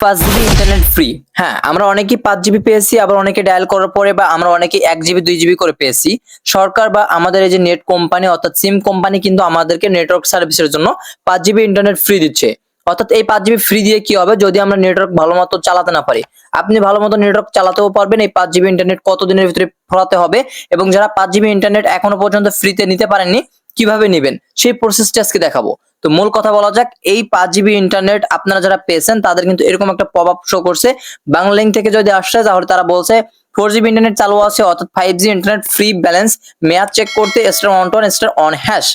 5 GB internet free. হ্যাঁ, আমরা অনেকেই 5 জিবি পেয়েছি, আবার অনেকে ডায়াল করার পরে বা আমরা অনেকে 1 জিবি 2 জিবি করে পেয়েছি। সরকার বা আমাদের এই যে নেট কোম্পানি অর্থাৎ সিম কোম্পানি কিন্তু আমাদেরকে নেটওয়ার্ক সার্ভিসের জন্য 5 জিবি ইন্টারনেট ফ্রি দিচ্ছে। অর্থাৎ এই 5 জিবি ফ্রি দিয়ে কি হবে, যদি আমরা নেটওয়ার্ক ভালো মতো চালাতে না পারি, আপনি ভালো মতো নেটওয়ার্ক চালাতেও পারবেন। এই 5 জিবি ইন্টারনেট কতদিনের ভিতরে ভরাতে হবে এবং যারা 5 জিবি ইন্টারনেট এখনো পর্যন্ত ফ্রিতে নিতে পারেননি কিভাবে নেবেন সেই প্রসেসটা আজকে দেখাবো। তো মূল কথা বলা যাক, এই 5 জিবি ইন্টারনেট আপনারা যারা পেয়েছেন তাদের কিন্তু এরকম একটা পপ আপ শো করছে। বাংলালিংক থেকে যদি আসছে তাহলে তারা বলছে 4 জিবি ইন্টারনেট চালু আছে, অর্থাৎ 5G ইন্টারনেট ফ্রি ব্যালেন্স মেয়াদ চেক করতে *121*1#।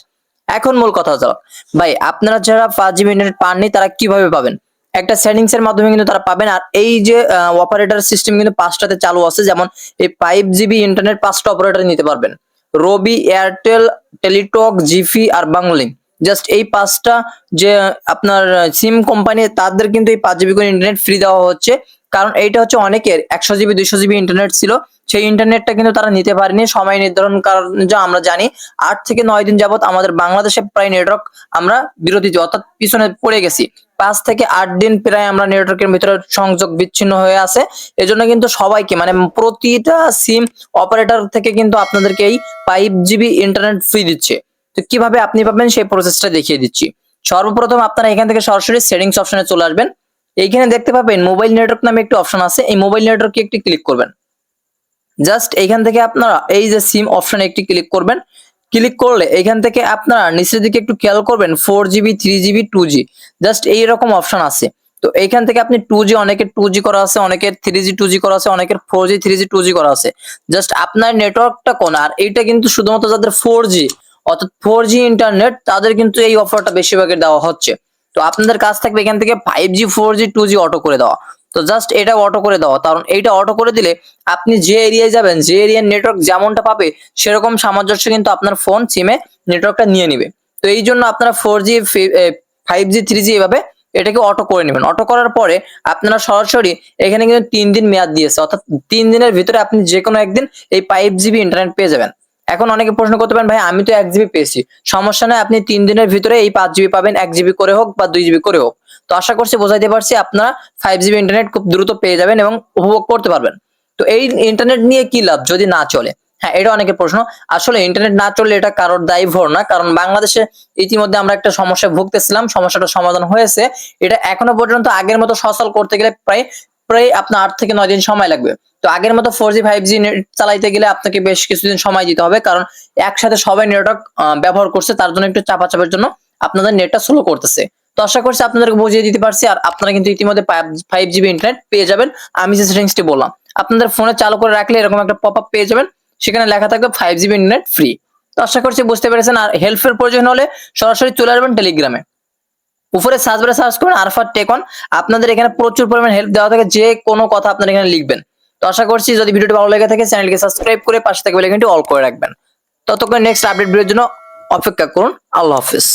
এখন মূল কথা হলো ভাই, আপনারা যারা 5 জিবি ইন্টারনেট পাননি তারা কিভাবে পাবেন? একটা সেটিংস এর মাধ্যমে কিন্তু তারা পাবেন। আর এই যে অপারেটর সিস্টেম কিন্তু 5টাতে চালু আছে, যেমন এই 5 জিবি ইন্টারনেট 5টা অপারেটর নিতে পারবেন: রবি, এয়ারটেল, টেলিটক, জিফি আর বাংলালিংক। জাস্ট এই 5টা যে আপনার সিম কোম্পানি তাদের কিন্তু এই 5 জিবি করে ইন্টারনেট ফ্রি দেওয়া হচ্ছে। কারণ এইটা হচ্ছে অনেকের 100 জিবি 200 জিবি ইন্টারনেট ছিল, সেই ইন্টারনেটটা কিন্তু তারা নিতে পারেনি সময় নির্ধারণ কারণ যা আমরা জানি। 8 থেকে 9 দিন যাবত আমাদের বাংলাদেশে প্রায় নেটওয়ার্ক আমরা বিরতিতে অর্থাৎ পিছনে পড়ে গেছি। 5 থেকে 8 দিন প্রায় আমরা নেটওয়ার্কের ভিতরে সংযোগ বিচ্ছিন্ন হয়ে আছে। এজন্য কিন্তু সবাইকে মানে প্রতিটা সিম অপারেটর থেকে কিন্তু আপনাদেরকে এই 5 জিবি ইন্টারনেট ফ্রি দিচ্ছে। তো কিভাবে আপনি পাবেন সেই প্রসেসটা দেখিয়ে দিচ্ছি। সর্বপ্রথম আপনারা এখান থেকে সরাসরি সেটিংস অপশনে চলে আসবেন। এইখানে দেখতে পাবেন মোবাইল নেটওয়ার্ক নামে একটি অপশন আছে, এই মোবাইল নেটওয়ার্কে একটি ক্লিক করবেন। জাস্ট এইখান থেকে আপনারা এই যে সিম অপশনে একটি ক্লিক করবেন। ক্লিক করলে এইখান থেকে আপনারা নিচের দিকে একটু খেয়াল করবেন 4 জিবি 3 জিবি 2G জাস্ট এইরকম অপশন আছে। তো এইখান থেকে আপনি 2G, অনেকের 2G করা আছে, অনেকের 3G 2G করা আছে, অনেকের 4G 3G 2G করা আছে। জাস্ট আপনার নেটওয়ার্কটা কোন, আর এইটা কিন্তু শুধুমাত্র যাদের 4G অর্থাৎ 4G ইন্টারনেট তাদের কিন্তু এই অফারটা বেশিরভাগের দেওয়া হচ্ছে। তো আপনাদের কাজ থাকবে এখান থেকে 5G 4G 2G অটো করে দেওয়া। তো জাস্ট এটা অটো করে দেওয়া, কারণ এইটা অটো করে দিলে আপনি যে এরিয়ায় যাবেন, যে এরিয়ার নেটওয়ার্ক যেমনটা পাবে সেরকম সামঞ্জস্য কিন্তু আপনার ফোন সিমে নেটওয়ার্কটা নিয়ে নিবে। তো এই জন্য আপনারা 4G 5G 3G এভাবে এটাকে অটো করে নেবেন। অটো করার পরে আপনারা সরাসরি এখানে কিন্তু 3 দিন মেয়াদ দিয়েছে, অর্থাৎ 3 দিনের ভিতরে আপনি যে কোনো একদিন এই 5 জিবি ইন্টারনেট পেয়ে যাবেন। এখন অনেকে প্রশ্ন করতে পারেন, ভাই আমি তো 1 জিবি পেয়েছি। সমস্যা নাই, আপনি 3 দিনের ভিতরে এই 5 জিবি পাবেন, 1 জিবি করে হোক বা 2 জিবি করে হোক। তো আশা করছি বোঝাইতে পারছি, আপনারা 5 জিবি ইন্টারনেট খুব দ্রুত পেয়ে যাবেন এবং উপভোগ করতে পারবেন। তো এই ইন্টারনেট নিয়ে কি লাভ যদি না চলে? হ্যাঁ, এটা অনেকের প্রশ্ন। আসলে ইন্টারনেট না চললে এটা কারোর দায়ভার না, কারণ বাংলাদেশে ইতিমধ্যে আমরা একটা সমস্যায় ভুগতেছিলাম, সমস্যাটা সমাধান হয়েছে। এটা এখনো পর্যন্ত আগের মতো সচল করতে গেলে প্রায় প্রায় আপনার 8 থেকে 9 দিন সময় লাগবে। তো আগের মতো 4G 5G নেট চালাইতে গেলে আপনাকে বেশ কিছুদিন সময় দিতে হবে, কারণ একসাথে সবাই নেটওয়ার্ক ব্যবহার করছে, তার জন্য একটু চাপাচাপির জন্য আপনাদের নেটটা স্লো করতেছে। তো আশা করছি আপনাদেরকে বুঝিয়ে দিতে পারছি। আর আপনারা কিন্তু ইতিমধ্যে 5 জিবি ইন্টারনেট পেয়ে যাবেন। আমি যে সেটিংসটি বললাম আপনাদের ফোনে চালু করে রাখলে এরকম একটা পপ আপ পেয়ে যাবেন, সেখানে লেখা থাকবে 5 জিবি ইন্টারনেট ফ্রি। তো আশা করছি বুঝতে পেরেছেন। আর হেল্পের প্রয়োজন হলে সরাসরি চলে আসবেন টেলিগ্রামে, উপরে সার্চ বারে সার্চ করবেন আরফাত টেক অন। আপনাদের এখানে প্রচুর পরিমাণ হেল্প দেওয়া থাকে, যে কোনো কথা আপনারা এখানে লিখবেন। তো আশা করছি যদি ভিডিওটি ভালো লেগে থাকে চ্যানেলকে সাবস্ক্রাইব করে পাশে থাকা বেল আইকনটি অল করে রাখবেন। ততক্ষণ নেক্সট আপডেট ভিডিওর জন্য অপেক্ষা করুন। আল্লাহ হাফেজ।